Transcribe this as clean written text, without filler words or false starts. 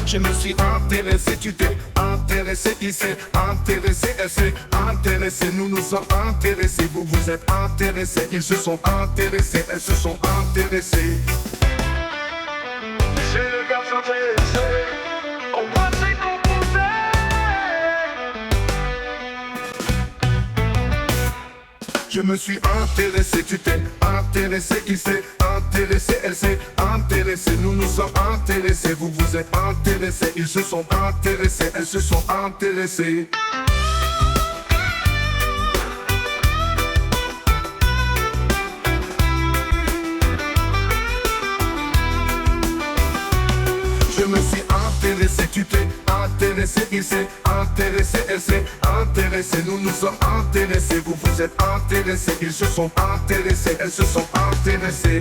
Je me suis intéressé, tu t'es intéressé, il s'est intéressé, elle s'est intéressée, nous nous sommes intéressés, vous vous êtes intéressés, ils se sont intéressés, elles se sont intéressées. C'est le garçon intéressé, au passé composé. Je me suis intéressé, tu t'es intéressé, il s'est intéressé, elle s'est intéressée, nous nous sommes intéressés, vous vous êtes intéressés, ils se sont intéressés, elles se sont intéressées. Je me suis intéressé, tu t'es intéressé, il s'est intéressé, elle s'est intéressée, nous nous sommes intéressés, vous vous êtes intéressés, ils se sont intéressés, elles se sont intéressées.